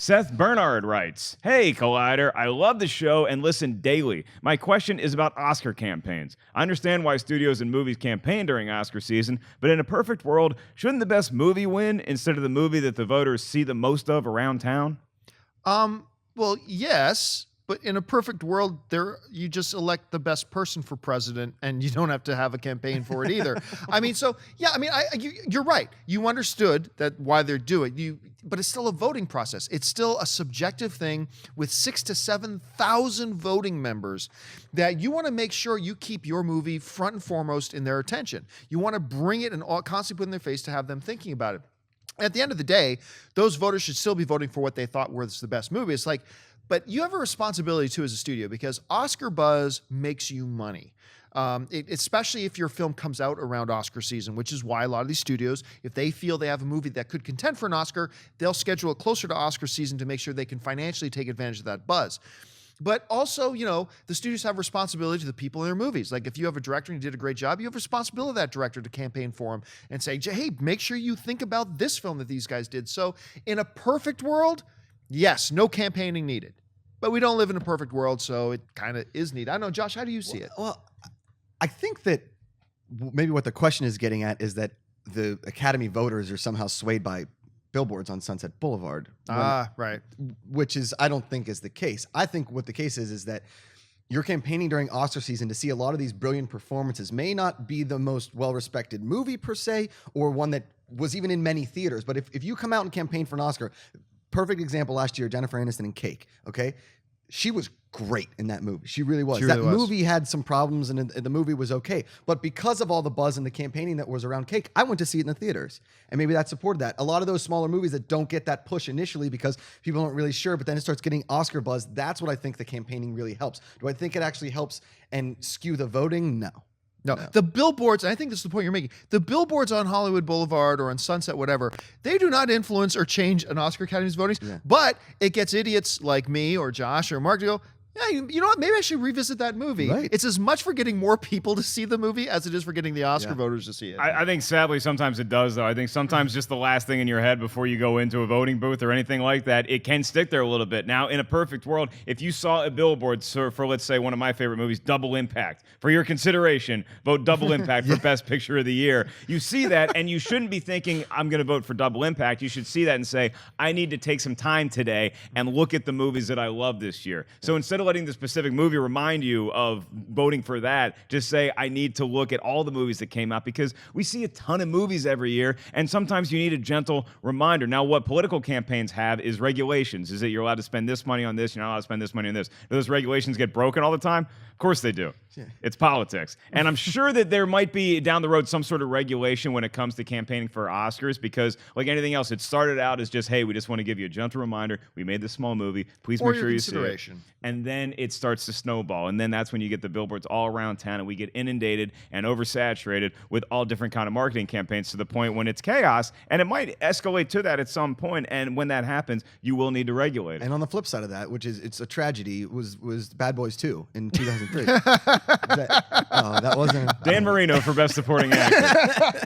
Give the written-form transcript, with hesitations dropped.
Seth Bernard writes, "Hey, Collider, I love the show and listen daily. My question is about Oscar campaigns. I understand why studios and movies campaign during Oscar season, but in a perfect world, shouldn't the best movie win instead of the movie that the voters see the most of around town?" Well, yes, but in a perfect world, you just elect the best person for president, and you don't have to have a campaign for it either. You're right. You understood that why they're doing it. But it's still a voting process. It's still a subjective thing with 6,000 to 7,000 voting members that you want to make sure you keep your movie front and foremost in their attention. You want to bring it and constantly put in their face to have them thinking about it. At the end of the day, those voters should still be voting for what they thought was the best movie. It's like, but you have a responsibility too as a studio, because Oscar buzz makes you money. Especially if your film comes out around Oscar season, which is why a lot of these studios, if they feel they have a movie that could contend for an Oscar, they'll schedule it closer to Oscar season to make sure they can financially take advantage of that buzz. But also, the studios have responsibility to the people in their movies. Like if you have a director and you did a great job, you have responsibility to that director to campaign for him and say, hey, make sure you think about this film that these guys did. So in a perfect world, yes, no campaigning needed. But we don't live in a perfect world, so it kind of is needed. I don't know, Josh, how do you see it? Well, I think that maybe what the question is getting at is that the Academy voters are somehow swayed by billboards on Sunset Boulevard. Right. Which I don't think is the case. I think what the case is that you're campaigning during Oscar season to see a lot of these brilliant performances. May not be the most well-respected movie per se, or one that was even in many theaters. But if you come out and campaign for an Oscar, perfect example last year, Jennifer Aniston in Cake, okay? She was great in that movie. She really was. That movie had some problems, and the movie was okay. But because of all the buzz and the campaigning that was around Cake, I went to see it in the theaters. And maybe that supported that. A lot of those smaller movies that don't get that push initially because people aren't really sure, but then it starts getting Oscar buzz, that's what I think the campaigning really helps. Do I think it actually helps and skew the voting? No. No, the billboards, and I think this is the point you're making, the billboards on Hollywood Boulevard or on Sunset, whatever, they do not influence or change an Oscar Academy's voting, but it gets idiots like me or Josh or Mark to go, yeah, you know what? Maybe I should revisit that movie. Right. It's as much for getting more people to see the movie as it is for getting the Oscar voters to see it. I think sadly sometimes it does, though. I think sometimes just the last thing in your head before you go into a voting booth or anything like that, it can stick there a little bit. Now, in a perfect world, if you saw a billboard for let's say, one of my favorite movies, Double Impact, for your consideration, vote Double Impact for Best Picture of the Year. You see that, and you shouldn't be thinking, I'm going to vote for Double Impact. You should see that and say, I need to take some time today and look at the movies that I love this year. So instead of letting the specific movie remind you of voting for that, just say, I need to look at all the movies that came out, because we see a ton of movies every year, and sometimes you need a gentle reminder. Now, what political campaigns have is regulations. Is that you're allowed to spend this money on this, you're not allowed to spend this money on this. Do those regulations get broken all the time? Of course they do. Yeah. It's politics. And I'm sure that there might be down the road some sort of regulation when it comes to campaigning for Oscars, because like anything else, it started out as just, hey, we just want to give you a gentle reminder. We made this small movie. Please make sure you see it. And then it starts to snowball. And then that's when you get the billboards all around town, and we get inundated and oversaturated with all different kind of marketing campaigns to the point when it's chaos. And it might escalate to that at some point. And when that happens, you will need to regulate it. And on the flip side of that, which is it's a tragedy, was Bad Boys 2 in 2003. that wasn't Dan Marino for Best Supporting Actor.